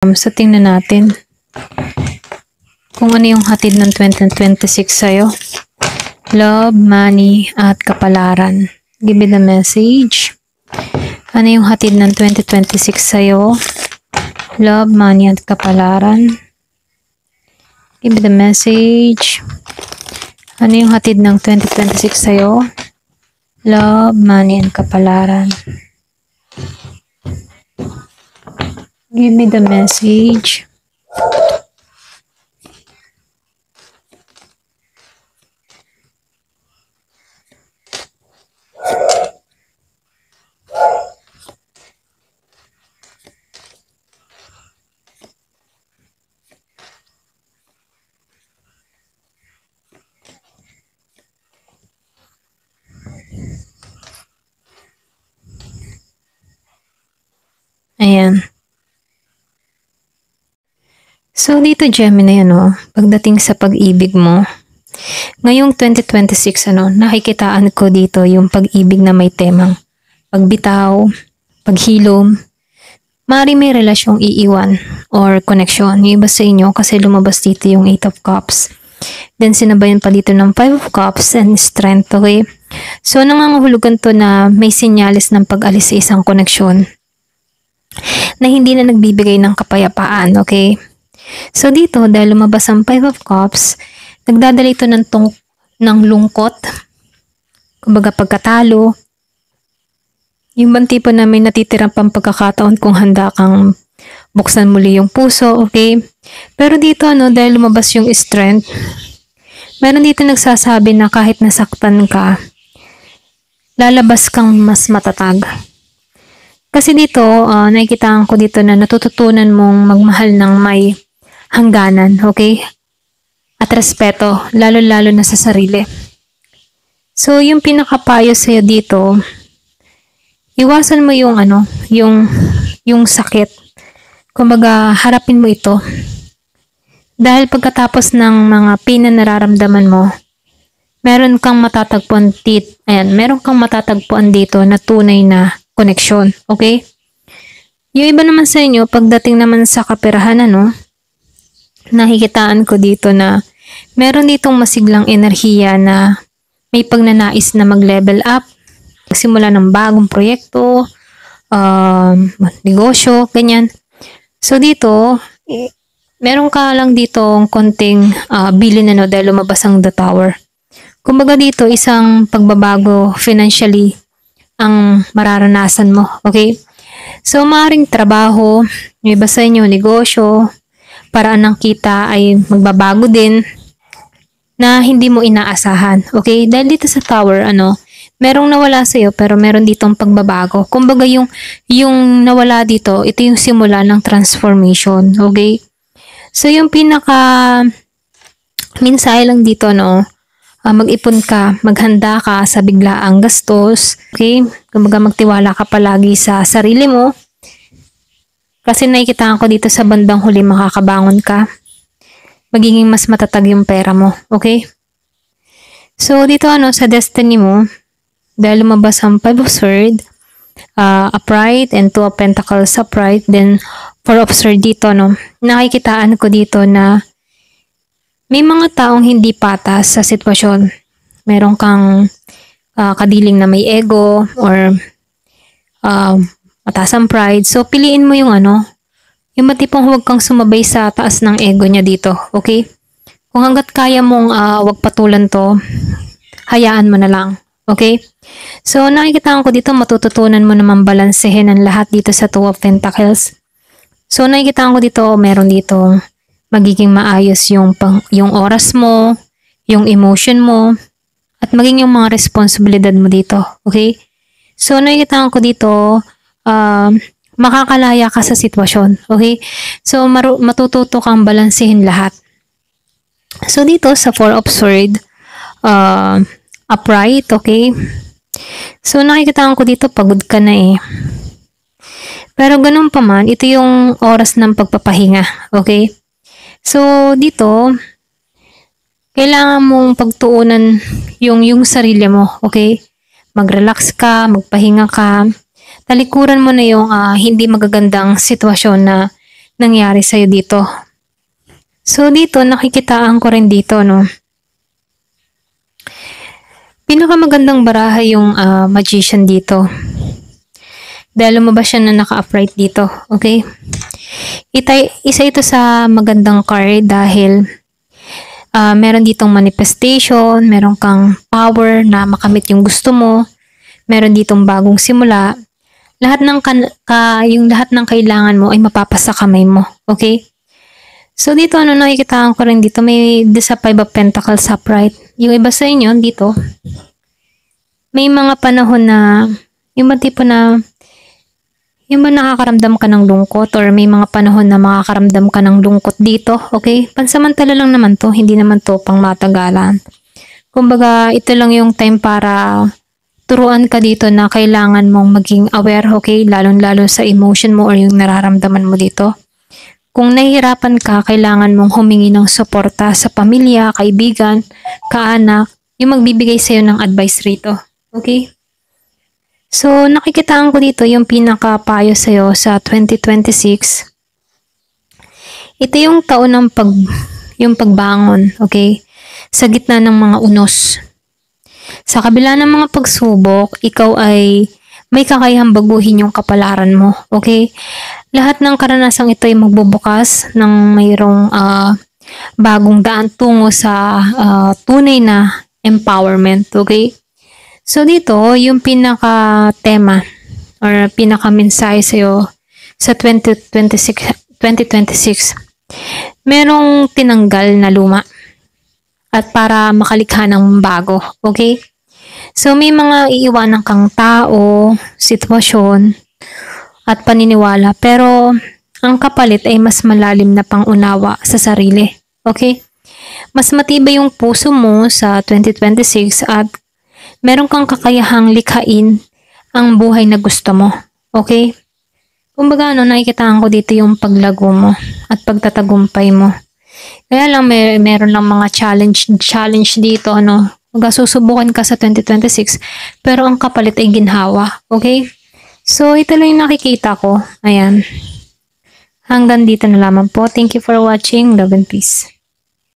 So, tingnan natin kung ano yung hatid ng 2026 sa'yo. Love, money, at kapalaran. Give me the message. Ano yung hatid ng 2026 sa'yo? Love, money, at kapalaran. Give me the message. Ano yung hatid ng 2026 sa'yo? Love, money, and kapalaran. Give me the message. Ayan. So, dito Gemini, pagdating sa pag-ibig mo, ngayong 2026, nakikitaan ko dito yung pag-ibig na may temang pagbitaw, paghilom, maaari may relasyong iiwan or connection. Yung iba sa inyo kasi lumabas dito yung 8 of Cups. Then, sinabayan pa dito ng 5 of Cups and Strength, okay? So, nangangahulugan to na may sinyalis ng pag-alis sa isang koneksyon na hindi na nagbibigay ng kapayapaan, okay? So dito, dahil lumabas ang 5 of Cups, nagdadala ito ng lungkot, kumbaga pagkatalo, yung bang tipo na may natitirang pang pagkakataon kung handa kang buksan muli yung puso, okay? Pero dito, dahil lumabas yung Strength, meron dito nagsasabi na kahit nasaktan ka, lalabas kang mas matatag. Kasi dito, nakikitaan ko dito na natututunan mong magmahal ng may hangganan, okay? At respeto, lalo-lalo na sa sarili. So, yung pinakapayo sa'yo dito, iwasan mo yung yung sakit. Kumbaga, harapin mo ito. Dahil pagkatapos ng mga pain na nararamdaman mo, meron kang matatagpuan dito na tunay na koneksyon, okay? Yung iba naman sa inyo, pagdating naman sa kaperahan, nakikitaan ko dito na meron ditong masiglang enerhiya na may pagnanais na mag-level up, simula ng bagong proyekto, negosyo, ganyan. So dito, meron ka lang ditong konting bilin dahil lumabas ang The Tower. Kumbaga dito, isang pagbabago financially ang mararanasan mo, okay? So, maaaring trabaho, yung iba sa inyo, negosyo, paraan ng kita ay magbabago din na hindi mo inaasahan, okay? Dahil dito sa Tower, merong nawala sa'yo pero meron ditong pagbabago. Kumbaga yung nawala dito, ito yung simula ng transformation, okay? So, yung mensahe lang dito, mag-ipon ka, maghanda ka sa biglaang gastos, okay? Kumbaga magtiwala ka palagi sa sarili mo. Kasi nakikitaan ko dito sa bandang huli makakabangon ka. Magiging mas matatag yung pera mo, okay? So dito sa destiny mo, dahil lumabas ang 5 of Swords, upright and 2 of Pentacles upright, then 4 of Swords dito, nakikitaan ko dito na may mga taong hindi patas sa sitwasyon. Meron kang kadiling na may ego or mataas ang pride. So, piliin mo yung matipong huwag kang sumabay sa taas ng ego niya dito. Okay? Kung hanggat kaya mong huwag patulan to, hayaan mo na lang. Okay? So, nakikita ko dito, matututunan mo naman balansehin ang lahat dito sa 2 of Pentacles. So, nakikita ko dito, meron dito magiging maayos yung oras mo, yung emotion mo, at maging yung mga responsibilidad mo dito. Okay? So, nakikita ko dito, makakalaya ka sa sitwasyon. Okay? So, matututo kang balansehin lahat. So, dito sa 4 of Swords, upright, okay? So, nakikita ko dito, pagod ka na eh. Pero ganun pa man, ito yung oras ng pagpapahinga. Okay? So, dito, kailangan mong pagtuunan yung sarili mo, okay? Mag-relax ka, magpahinga ka. Talikuran mo na yung hindi magagandang sitwasyon na nangyari sa'yo dito. So dito, nakikitaan ko rin dito, no? Pinakamagandang baraha yung magician dito. Dahil lumabas siya na naka-upright dito, okay? Isa ito sa magandang card dahil meron ditong manifestation, meron kang power na makamit yung gusto mo, meron ditong bagong simula. Lahat ng yung lahat ng kailangan mo ay mapapasa kamay mo, okay? So dito nakikitaan ko rin dito may the 5 of Pentacles upright. Yung iba sa inyo dito may mga panahon na yung tipo na yung nakakaramdam ka ng lungkot or may mga panahon na makakaramdam ka ng lungkot dito, okay? Pansamantala lang naman to, hindi naman to pang matagalan. Kumbaga, ito lang yung time para turuan ka dito na kailangan mong maging aware, okay? Lalo-lalo sa emotion mo or yung nararamdaman mo dito. Kung nahihirapan ka, kailangan mong humingi ng suporta sa pamilya, kaibigan, kaanak, yung magbibigay sa'yo ng advice rito, okay? So, nakikitaan ko dito yung pinakapayo sa'yo sa 2026. Ito yung taon ng yung pagbangon, okay? Sa gitna ng mga unos. Sa kabila ng mga pagsubok, ikaw ay may kakayahang baguhin yung kapalaran mo, okay? Lahat ng karanasang ito ay magbubukas ng mayroong bagong daan tungo sa tunay na empowerment, okay? So dito, yung pinaka-tema or pinaka-mensahe sa'yo sa 2026, merong tinanggal na luma at para makalikha ng bago, okay? So may mga iiwanan kang tao, sitwasyon, at paniniwala pero ang kapalit ay mas malalim na pangunawa sa sarili, okay? Mas matibay yung puso mo sa 2026 at meron kang kakayahang likhain ang buhay na gusto mo. Okay? Kumbaga, nakikitaan ko dito yung paglago mo at pagtatagumpay mo. Kaya lang, meron lang mga challenge dito, Magsusubukan ka sa 2026, pero ang kapalit ay ginhawa. Okay? So, ito lang yung nakikita ko. Ayan. Hanggang dito na lamang po. Thank you for watching. Love and peace.